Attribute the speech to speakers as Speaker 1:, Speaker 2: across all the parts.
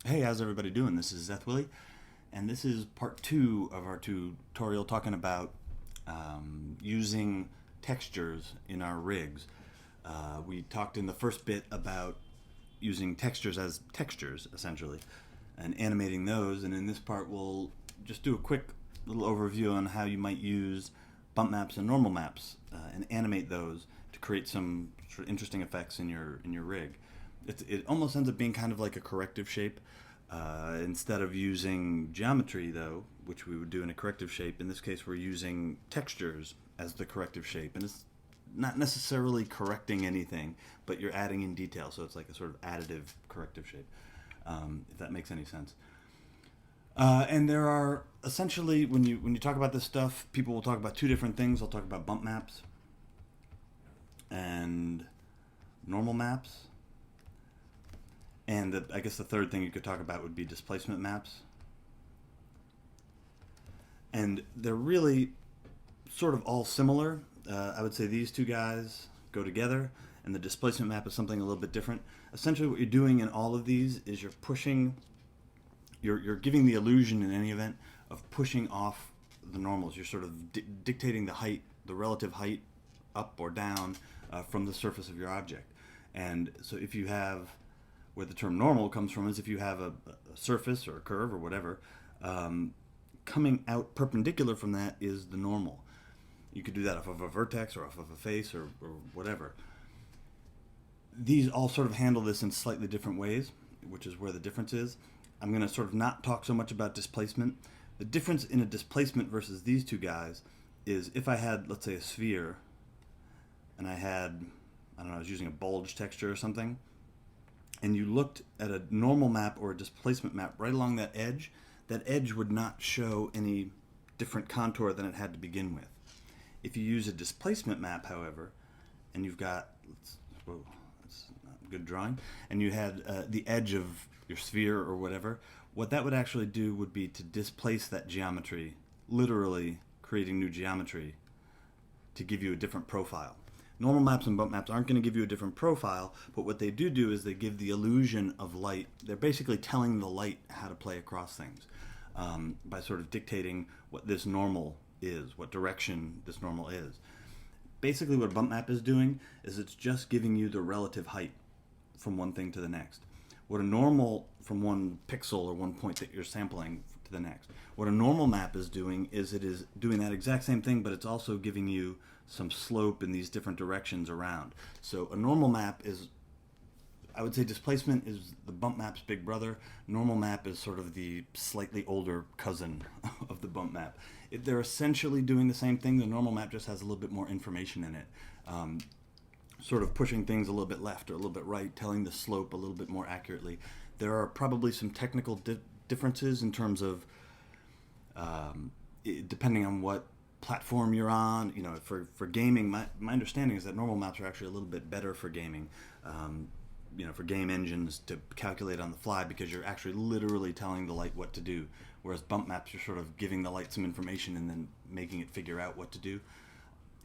Speaker 1: Hey, how's everybody doing? This is Zeth Willie, and this is part two of our tutorial talking about using textures in our rigs. We talked in the first bit about using textures as textures, essentially, and animating those, and in this part we'll just do a quick little overview on how you might use bump maps and normal maps and animate those to create some sort of interesting effects in your rig. It almost ends up being kind of like a corrective shape. Instead of using geometry, though, which we would do in a corrective shape, in this case we're using textures as the corrective shape. And it's not necessarily correcting anything, but you're adding in detail, so it's like a sort of additive corrective shape, if that makes any sense. And there are essentially, when you talk about this stuff, people will talk about two different things. They'll talk about bump maps and normal maps. And I guess the third thing you could talk about would be displacement maps. And they're really sort of all similar. I would say these two guys go together, and the displacement map is something a little bit different. Essentially, what you're doing in all of these is you're giving the illusion in any event of pushing off the normals. You're sort of dictating the height, the relative height, up or down from the surface of your object. And so if you have, where the term normal comes from is if you have a surface or a curve or whatever, coming out perpendicular from that is the normal. You could do that off of a vertex or off of a face or whatever. These all sort of handle this in slightly different ways, which is where the difference is. I'm going to sort of not talk so much about displacement. The difference in a displacement versus these two guys is if I had, let's say, a sphere, and I had, I don't know, I was using a bulge texture or something, and you looked at a normal map or a displacement map right along that edge would not show any different contour than it had to begin with. If you use a displacement map, however, and you've got, whoa, that's not a good drawing, and you had the edge of your sphere or whatever, what that would actually do would be to displace that geometry, literally creating new geometry to give you a different profile. Normal maps and bump maps aren't going to give you a different profile, but what they do is they give the illusion of light. They're basically telling the light how to play across things by sort of dictating what this normal is, what direction this normal is. Basically what a bump map is doing is it's just giving you the relative height from one thing to the next. What a normal, from one pixel or one point that you're sampling to the next. What a normal map is doing is it is doing that exact same thing, but it's also giving you some slope in these different directions around. So a normal map is, I would say displacement is the bump map's big brother. Normal map is sort of the slightly older cousin of the bump map. They're essentially doing the same thing. The normal map just has a little bit more information in it. Sort of pushing things a little bit left or a little bit right, telling the slope a little bit more accurately. There are probably some technical differences in terms of depending on what platform you're on. You know, for gaming, my understanding is that normal maps are actually a little bit better for gaming. For game engines to calculate on the fly because you're actually literally telling the light what to do. Whereas bump maps, you're sort of giving the light some information and then making it figure out what to do.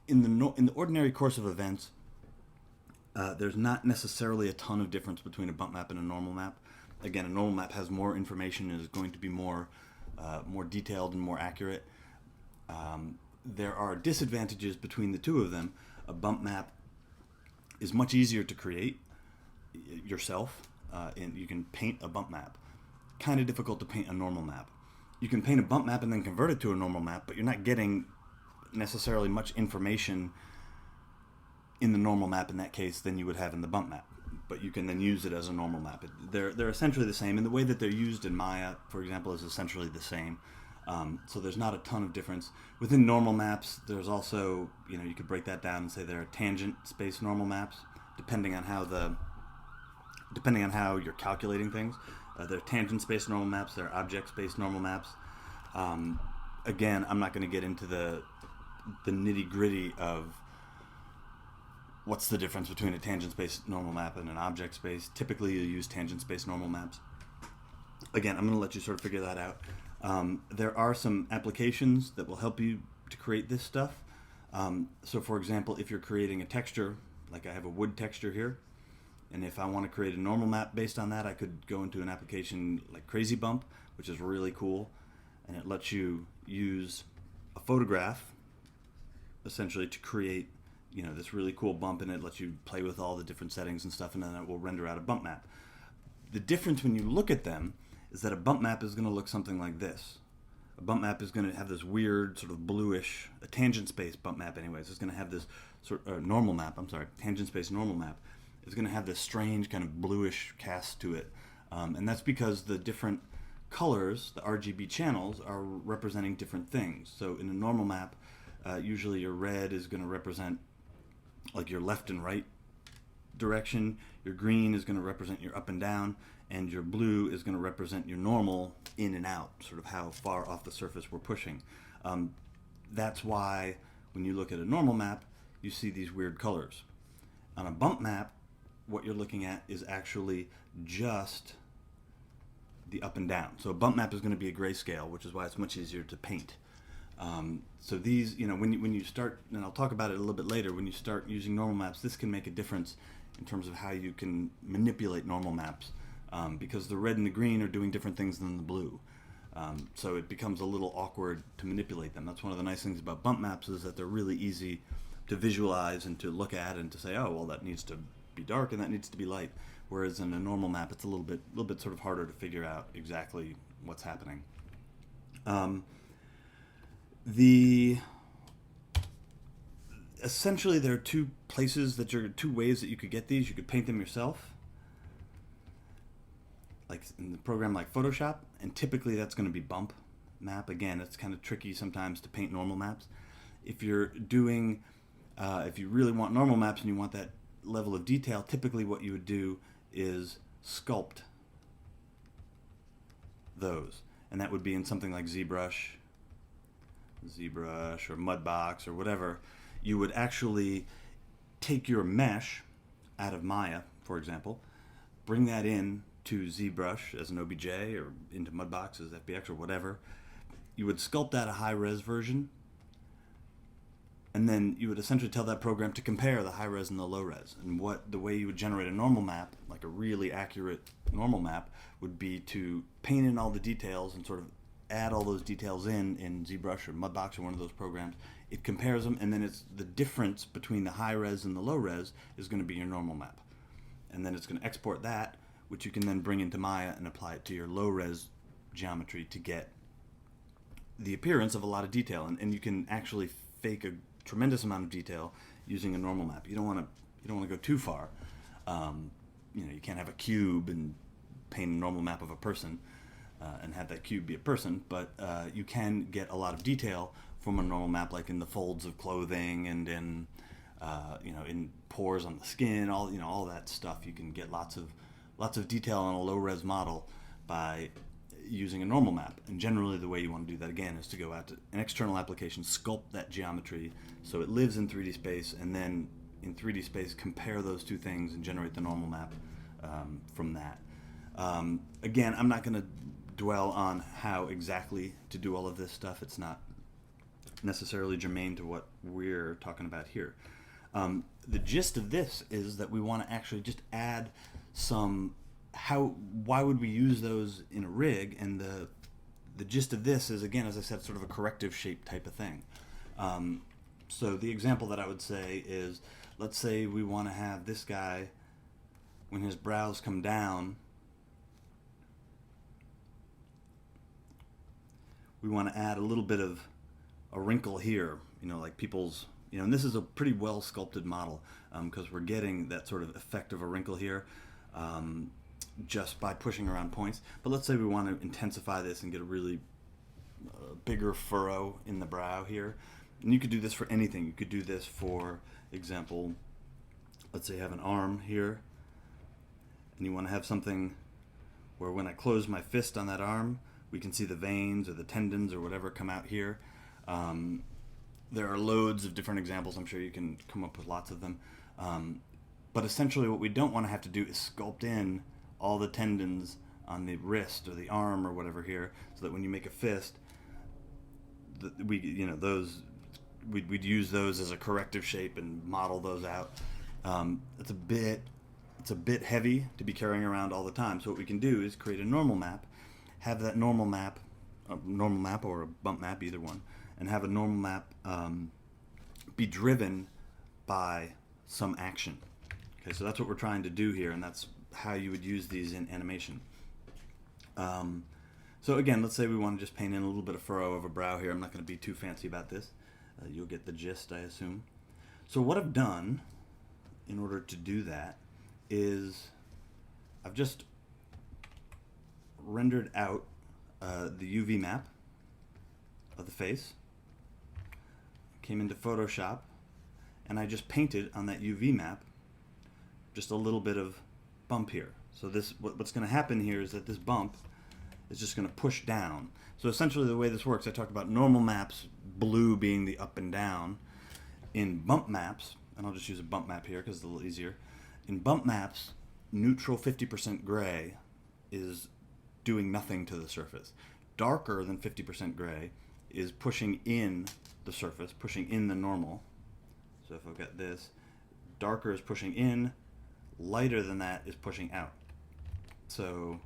Speaker 1: In the ordinary course of events, there's not necessarily a ton of difference between a bump map and a normal map. Again, a normal map has more information and is going to be more detailed and more accurate. There are disadvantages between the two of them. A bump map is much easier to create yourself, and you can paint a bump map. Kind of difficult to paint a normal map. You can paint a bump map and then convert it to a normal map, but you're not getting necessarily much information in the normal map in that case than you would have in the bump map. But you can then use it as a normal map. They're essentially the same, and the way that they're used in Maya, for example, is essentially the same. So there's not a ton of difference. Within normal maps, there's also, you could break that down and say there are tangent space normal maps, depending on how you're calculating things. There are tangent space normal maps, there are object space normal maps. Again, I'm not going to get into the nitty gritty of what's the difference between a tangent space normal map and an object space. Typically you use tangent space normal maps. Again, I'm going to let you sort of figure that out. There are some applications that will help you to create this stuff. So for example, if you're creating a texture, like I have a wood texture here, And if I want to create a normal map based on that, I could go into an application like Crazy Bump, which is really cool. And it lets you use a photograph essentially to create, this really cool bump, and it lets you play with all the different settings and stuff, and then it will render out a bump map. The difference when you look at them is that a bump map is going to look something like this. A bump map is going to have this weird sort of bluish, a tangent space bump map anyways. It's going to have this tangent space normal map is going to have this strange kind of bluish cast to it. And that's because the different colors, the RGB channels, are representing different things. So in a normal map, usually your red is going to represent like your left and right direction, your green is going to represent your up and down, and your blue is going to represent your normal in and out, sort of how far off the surface we're pushing. That's why when you look at a normal map, you see these weird colors. On a bump map, what you're looking at is actually just the up and down. So a bump map is going to be a grayscale, which is why it's much easier to paint. So these, when you start, and I'll talk about it a little bit later, when you start using normal maps, this can make a difference in terms of how you can manipulate normal maps, because the red and the green are doing different things than the blue. So it becomes a little awkward to manipulate them. That's one of the nice things about bump maps, is that they're really easy to visualize and to look at and to say, oh, well, that needs to be dark and that needs to be light. Whereas in a normal map, it's a little bit sort of harder to figure out exactly what's happening. Essentially, there are two ways that you could get these. You could paint them yourself, like in the program like Photoshop, and typically that's going to be bump map. Again, it's kind of tricky sometimes to paint normal maps. If you're doing, if you really want normal maps and you want that level of detail, typically what you would do is sculpt those, and that would be in something like ZBrush or Mudbox or whatever. You would actually take your mesh out of Maya, for example, bring that in to ZBrush as an OBJ or into Mudbox as FBX or whatever. You would sculpt that a high-res version, and then you would essentially tell that program to compare the high-res and the low-res. And the way you would generate a normal map, like a really accurate normal map, would be to paint in all the details and sort of add all those details in ZBrush or Mudbox or one of those programs. It compares them, and then it's the difference between the high-res and the low-res is going to be your normal map. And then it's going to export that, which you can then bring into Maya and apply it to your low-res geometry to get the appearance of a lot of detail. And you can actually fake a tremendous amount of detail using a normal map. You don't want to go too far. You can't have a cube and paint a normal map of a person and have that cube be a person, but you can get a lot of detail from a normal map, like in the folds of clothing and in pores on the skin, all that stuff. You can get lots of detail on a low-res model by using a normal map. And generally the way you want to do that, again, is to go out to an external application, sculpt that geometry so it lives in 3D space, and then in 3D space compare those two things and generate the normal map from that. Again, I'm not going to dwell on how exactly to do all of this stuff. It's not necessarily germane to what we're talking about here. The gist of this is that we want to actually just add some, why would we use those in a rig? And the gist of this is, again, as I said, sort of a corrective shape type of thing. So the example that I would say is, let's say we want to have this guy, when his brows come down, we want to add a little bit of a wrinkle here, like people's, and this is a pretty well sculpted model, because we're getting that sort of effect of a wrinkle here just by pushing around points. But let's say we want to intensify this and get a really bigger furrow in the brow here. And you could do this for anything. You could do this, for example, let's say you have an arm here, and you want to have something where when I close my fist on that arm, we can see the veins or the tendons or whatever come out here. There are loads of different examples. I'm sure you can come up with lots of them. But essentially what we don't want to have to do is sculpt in all the tendons on the wrist or the arm or whatever here, so that when you make a fist, we'd use those as a corrective shape and model those out. It's it's a bit heavy to be carrying around all the time. So what we can do is create a normal map, have that normal map or a bump map, either one, and have a normal map be driven by some action. Okay, so that's what we're trying to do here, and that's how you would use these in animation. So again, let's say we want to just paint in a little bit of furrow of a brow here. I'm not going to be too fancy about this. You'll get the gist, I assume. So what I've done in order to do that is I've just rendered out the UV map of the face, came into Photoshop, and I just painted on that UV map just a little bit of bump here. So this, what's going to happen here is that this bump is just going to push down. So essentially the way this works, I talked about normal maps, blue being the up and down. In bump maps, and I'll just use a bump map here because it's a little easier. In bump maps, neutral 50% gray is doing nothing to the surface. Darker than 50% gray is pushing in the surface, pushing in the normal. So if I've got this, darker is pushing in, lighter than that is pushing out. So,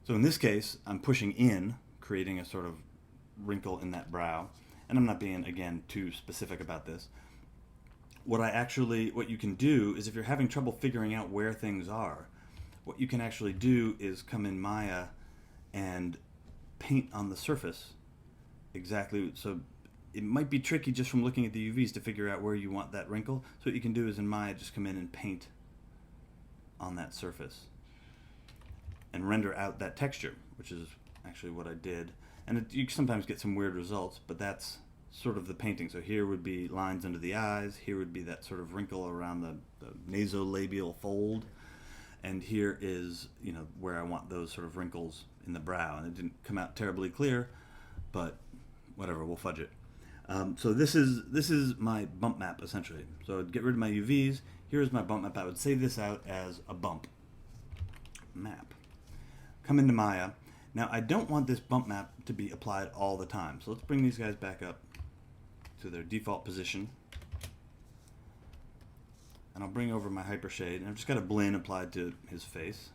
Speaker 1: So in this case, I'm pushing in, creating a sort of wrinkle in that brow. And I'm not being, again, too specific about this. What you can do is if you're having trouble figuring out where things are, what you can actually do is come in Maya and paint on the surface exactly. So it might be tricky just from looking at the UVs to figure out where you want that wrinkle. So what you can do is in Maya just come in and paint on that surface and render out that texture, which is actually what I did. And you sometimes get some weird results, but that's sort of the painting. So here would be lines under the eyes, here would be that sort of wrinkle around the nasolabial fold, and here is, you know, where I want those sort of wrinkles in the brow. And it didn't come out terribly clear, but whatever, we'll fudge it. So this is my bump map essentially. So I'd get rid of my UVs. Here's my bump map. I would save this out as a bump map. Come into Maya. Now I don't want this bump map to be applied all the time. So let's bring these guys back up to their default position. And I'll bring over my hypershade. And I've just got a blend applied to his face.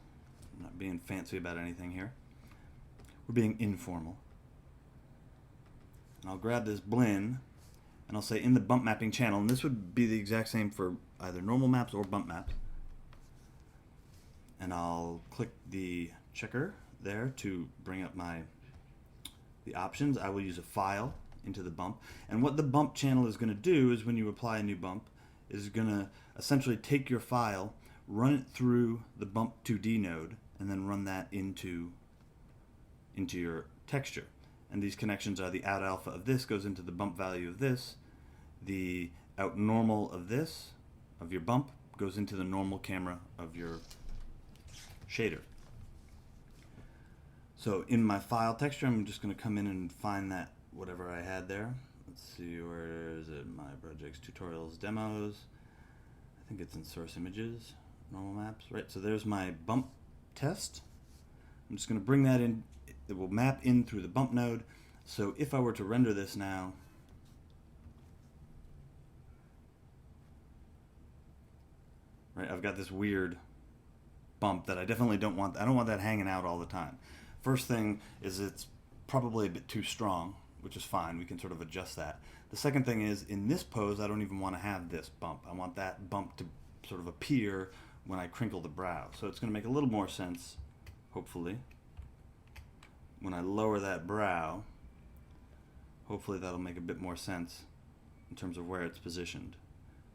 Speaker 1: I'm not being fancy about anything here. We're being informal. And I'll grab this blend and I'll say in the bump mapping channel, and this would be the exact same for either normal maps or bump maps. And I'll click the checker there to bring up the options. I will use a file into the bump. And what the bump channel is going to do is when you apply a new bump, is going to essentially take your file, run it through the bump 2D node, and then run that into your texture. And these connections are the out alpha of this goes into the bump value of this, the out normal of this, of your bump, goes into the normal camera of your shader. So in my file texture, I'm just going to come in and find that whatever I had there. Let's see, where is it? My projects, tutorials, demos. I think it's in source images, normal maps, right? So there's my bump test. I'm just going to bring that in. It will map in through the bump node. So if I were to render this now, right, I've got this weird bump that I definitely don't want. I don't want that hanging out all the time. First thing is it's probably a bit too strong, which is fine. We can sort of adjust that. The second thing is in this pose, I don't even want to have this bump. I want that bump to sort of appear when I crinkle the brow. So it's going to make a little more sense, hopefully. When I lower that brow, hopefully that'll make a bit more sense in terms of where it's positioned,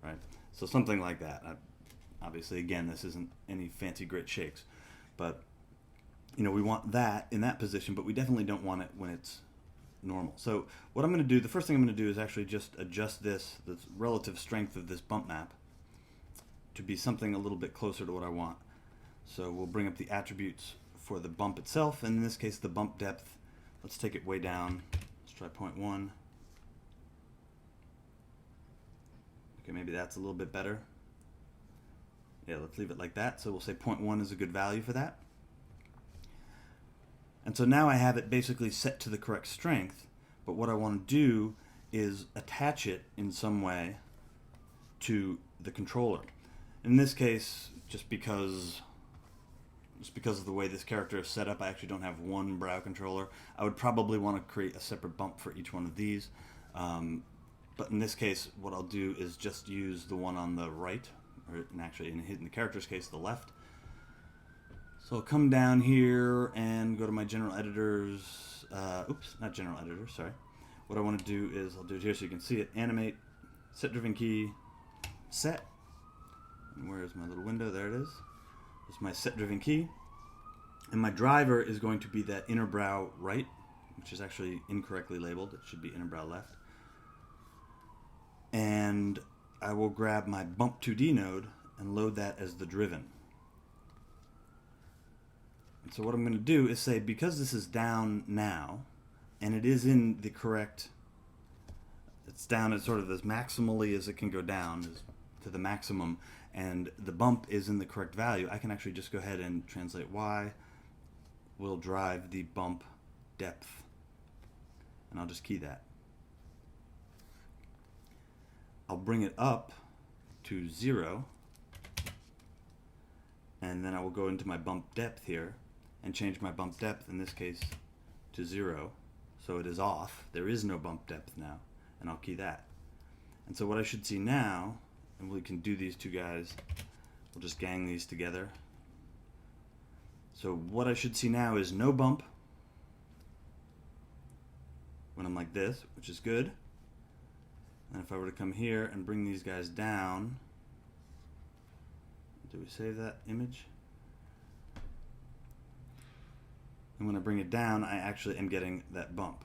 Speaker 1: right? So something like that. Obviously, again, this isn't any fancy grit shakes, but you know, we want that in that position, but we definitely don't want it when it's normal. So what I'm going to do, the first thing I'm going to do is actually just adjust the relative strength of this bump map to be something a little bit closer to what I want. So we'll bring up the attributes for the bump itself, and in this case the bump depth, let's take it way down. Let's try 0.1. Okay, maybe that's a little bit better. Yeah, let's leave it like that. So we'll say 0.1 is a good value for that. And so now I have it basically set to the correct strength, but what I want to do is attach it in some way to the controller. In this case, just because of the way this character is set up, I actually don't have one brow controller. I would probably want to create a separate bump for each one of these. But in this case, what I'll do is just use the one on the right, or actually in the character's case, the left. So I'll come down here and go to my general editors. Oops, not general editor, sorry. What I want to do is, I'll do it here so you can see it. Animate, set driven key, set. And where's my little window? There it is. It's my set driven key. And my driver is going to be that inner brow right, which is actually incorrectly labeled. It should be inner brow left. And I will grab my bump 2D node and load that as the driven. And so what I'm going to do is say, because this is down now, and it is in the correct, it's down as sort of as maximally as it can go down, to the maximum, and the bump is in the correct value, I can actually just go ahead and translate Y will drive the bump depth. And I'll just key that. I'll bring it up to 0, and then I will go into my bump depth here and change my bump depth, in this case, to 0. So it is off. There is no bump depth now, and I'll key that. And so what I should see now, and we can do these two guys, we'll just gang these together. So what I should see now is no bump when I'm like this, which is good. And if I were to come here and bring these guys down, do we save that image? And when I bring it down, I actually am getting that bump.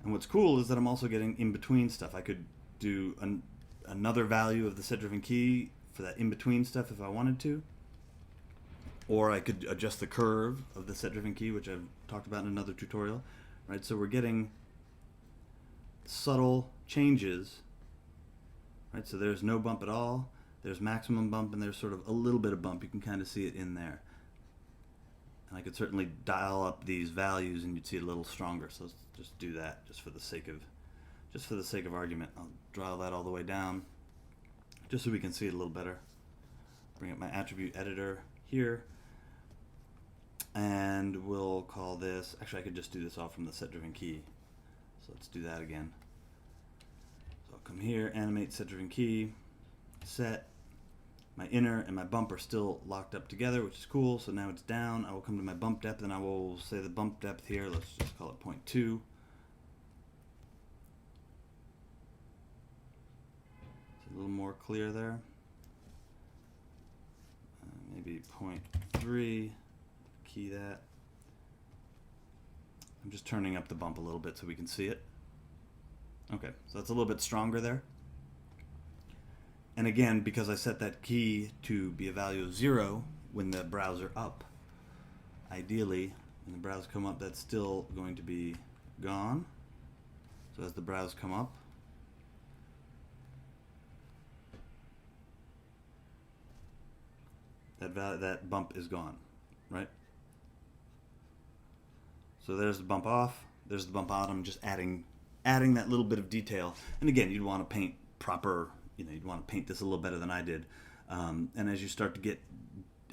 Speaker 1: And what's cool is that I'm also getting in-between stuff. I could do another value of the set-driven key for that in-between stuff if I wanted to. Or I could adjust the curve of the set-driven key, which I've talked about in another tutorial. Right? So we're getting subtle changes. Right? So there's no bump at all. There's maximum bump, and there's sort of a little bit of bump. You can kind of see it in there. And I could certainly dial up these values, and you'd see it a little stronger. So let's just do that, just for the sake of argument. I'll dial that all the way down, just so we can see it a little better. Bring up my attribute editor here, and we'll call this. Actually, I could just do this all from the set-driven key. So let's do that again. So I'll come here, animate set-driven key, set. My inner and my bump are still locked up together, which is cool. So now it's down. I will come to my bump depth, and I will say the bump depth here, let's just call it 0.2. It's a little more clear there. Maybe 0.3, key that. I'm just turning up the bump a little bit so we can see it. Okay, so that's a little bit stronger there. And again, because I set that key to be a value of 0 when the brows are up, ideally, when the brows come up, that's still going to be gone. So as the brows come up, that bump is gone, right? So there's the bump off, there's the bump on. I'm just adding that little bit of detail. And again, you'd want to paint proper. You'd want to paint this a little better than I did. And as you start to get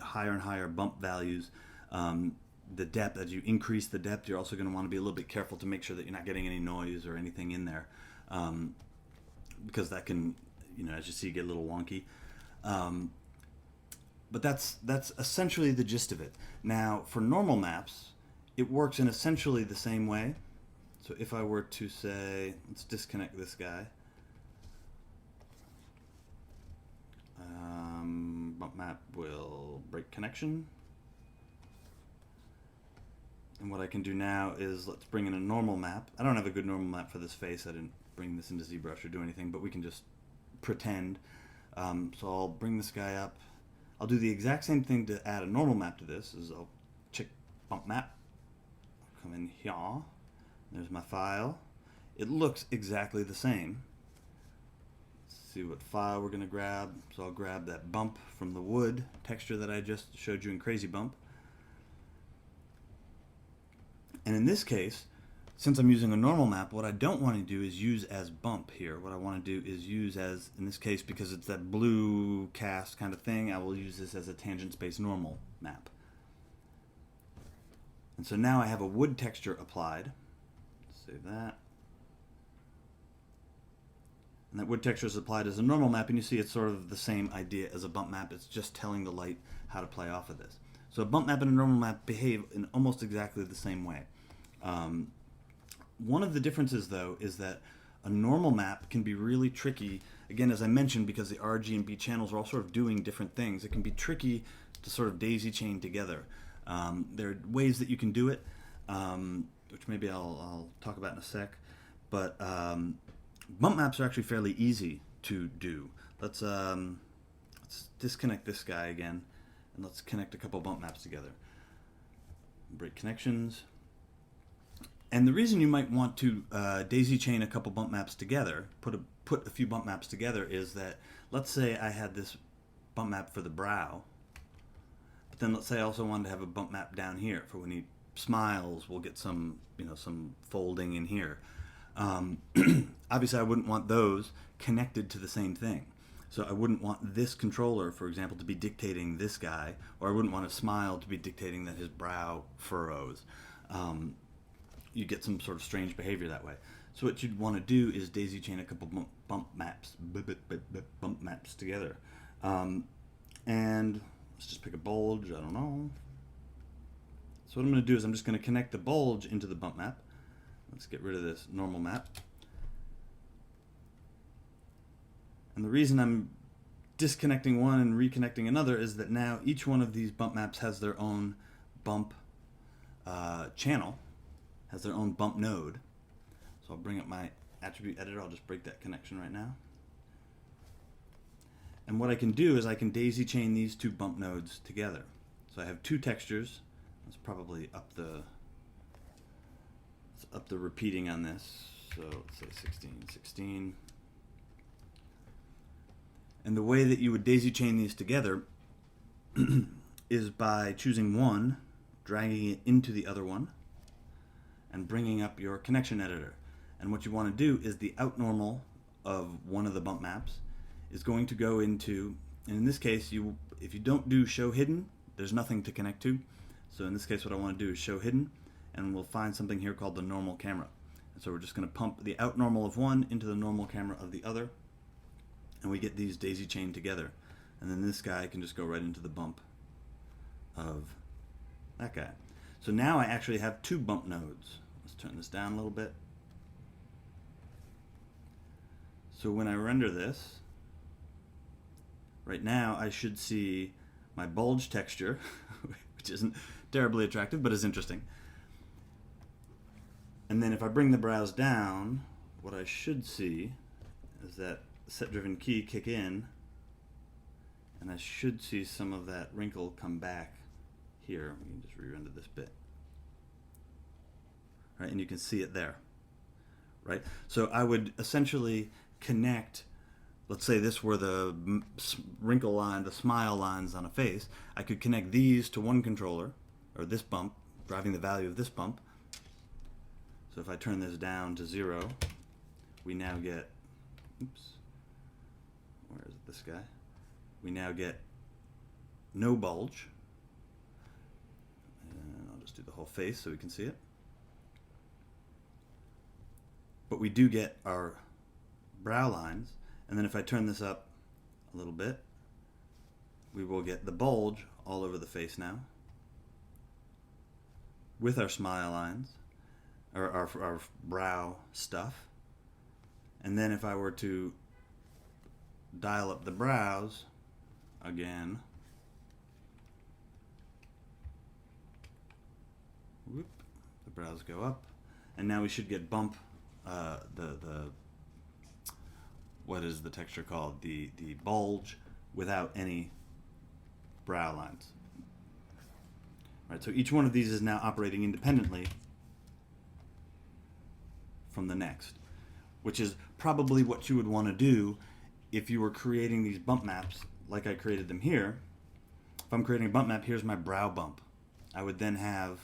Speaker 1: higher and higher bump values, the depth, as you increase the depth, you're also going to want to be a little bit careful to make sure that you're not getting any noise or anything in there, because that can, as you see, get a little wonky. But that's essentially the gist of it. Now, for normal maps, it works in essentially the same way. So if I were to say, let's disconnect this guy. Bump map will break connection. And what I can do now is let's bring in a normal map. I don't have a good normal map for this face. I didn't bring this into ZBrush or do anything, but we can just pretend. So I'll bring this guy up. I'll do the exact same thing to add a normal map to this. I'll check bump map. I'll come in here. There's my file. It looks exactly the same. See what file we're going to grab. So I'll grab that bump from the wood texture that I just showed you in Crazy Bump. And in this case, since I'm using a normal map, what I don't want to do is use as bump here. What I want to do is use as, in this case, because it's that blue cast kind of thing, I will use this as a tangent space normal map. And so now I have a wood texture applied. Save that. And that wood texture is applied as a normal map, and you see it's sort of the same idea as a bump map. It's just telling the light how to play off of this. So a bump map and a normal map behave in almost exactly the same way. One of the differences, though, is that a normal map can be really tricky. Again, as I mentioned, because the R, G, and B channels are all sort of doing different things, it can be tricky to sort of daisy chain together. There are ways that you can do it, which maybe I'll talk about in a sec. But bump maps are actually fairly easy to do. Let's disconnect this guy again, and let's connect a couple bump maps together. Break connections. And the reason you might want to daisy chain a couple bump maps together, put a few bump maps together, is that, let's say I had this bump map for the brow, but then let's say I also wanted to have a bump map down here for when he smiles. We'll get some, some folding in here. Obviously, I wouldn't want those connected to the same thing. So I wouldn't want this controller, for example, to be dictating this guy, or I wouldn't want a smile to be dictating that his brow furrows. You get some sort of strange behavior that way. So what you'd want to do is daisy chain a couple bump maps together. And let's just pick a bulge, I don't know. So what I'm going to do is I'm just going to connect the bulge into the bump map. Let's get rid of this normal map. And the reason I'm disconnecting one and reconnecting another is that now each one of these bump maps has their own bump channel, has their own bump node. So I'll bring up my attribute editor. I'll just break that connection right now. And what I can do is I can daisy chain these two bump nodes together. So I have two textures. Let's probably up the repeating on this. So let's say 16, 16. And the way that you would daisy chain these together is by choosing one, dragging it into the other one, and bringing up your connection editor. And what you want to do is the out normal of one of the bump maps is going to go into, and in this case, if you don't do show hidden, there's nothing to connect to. So in this case, what I want to do is show hidden, and we'll find something here called the normal camera. And so we're just going to pump the out normal of one into the normal camera of the other, and we get these daisy chained together. And then this guy can just go right into the bump of that guy. So now I actually have two bump nodes. Let's turn this down a little bit. So when I render this, right now I should see my bulge texture, which isn't terribly attractive, but is interesting. And then if I bring the brows down, what I should see is that set-driven key kick in, and I should see some of that wrinkle come back here. We can just re-render this bit. Right, and you can see it there. Right? So I would essentially connect, let's say this were the wrinkle line, the smile lines on a face. I could connect these to one controller, or this bump, driving the value of this bump. So if I turn this down to 0, we now get, oops, where is this guy? We now get no bulge. And I'll just do the whole face so we can see it. But we do get our brow lines. And then if I turn this up a little bit, we will get the bulge all over the face now with our smile lines, or our brow stuff. And then if I were to dial up the brows again, whoop, the brows go up, and now we should get bump, what is the texture called? The bulge without any brow lines. Right, so each one of these is now operating independently from the next, which is probably what you would want to do if you were creating these bump maps like I created them here. If I'm creating a bump map, here's my brow bump. I would then have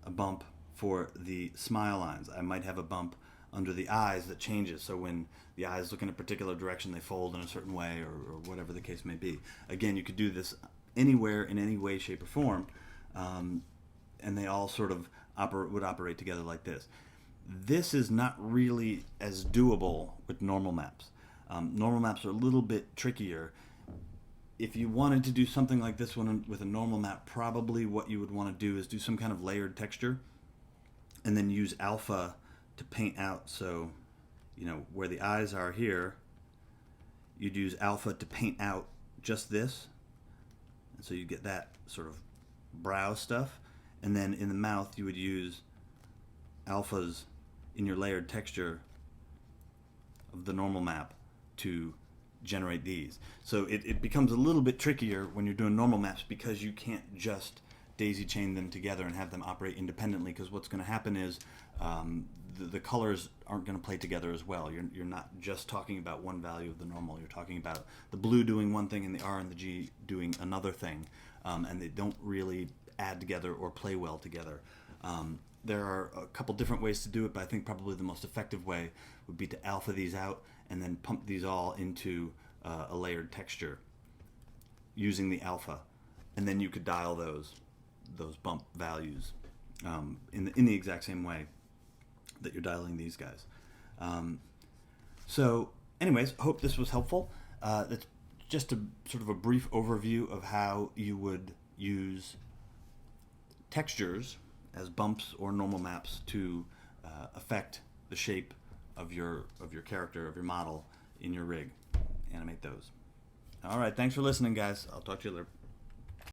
Speaker 1: a bump for the smile lines. I might have a bump under the eyes that changes. So when the eyes look in a particular direction, they fold in a certain way, or whatever the case may be. Again, you could do this anywhere, in any way, shape, or form, and they all sort of would operate together like this. This is not really as doable with normal maps. Normal maps are a little bit trickier. If you wanted to do something like this one with a normal map, probably what you would want to do is do some kind of layered texture and then use alpha to paint out. So, you know, where the eyes are here, you'd use alpha to paint out just this. And so you get that sort of brow stuff. And then in the mouth, you would use alphas in your layered texture of the normal map to generate these. So it becomes a little bit trickier when you're doing normal maps, because you can't just daisy chain them together and have them operate independently, because what's going to happen is the colors aren't going to play together as well. You're not just talking about one value of the normal. You're talking about the blue doing one thing and the R and the G doing another thing, and they don't really add together or play well together. There are a couple different ways to do it, but I think probably the most effective way would be to alpha these out and then pump these all into a layered texture using the alpha, and then you could dial those bump values in the exact same way that you're dialing these guys. So anyways, hope this was helpful. That's just a sort of a brief overview of how you would use textures as bumps or normal maps to affect the shape of your character, of your model in your rig. Animate those. All right, thanks for listening, guys. I'll talk to you later.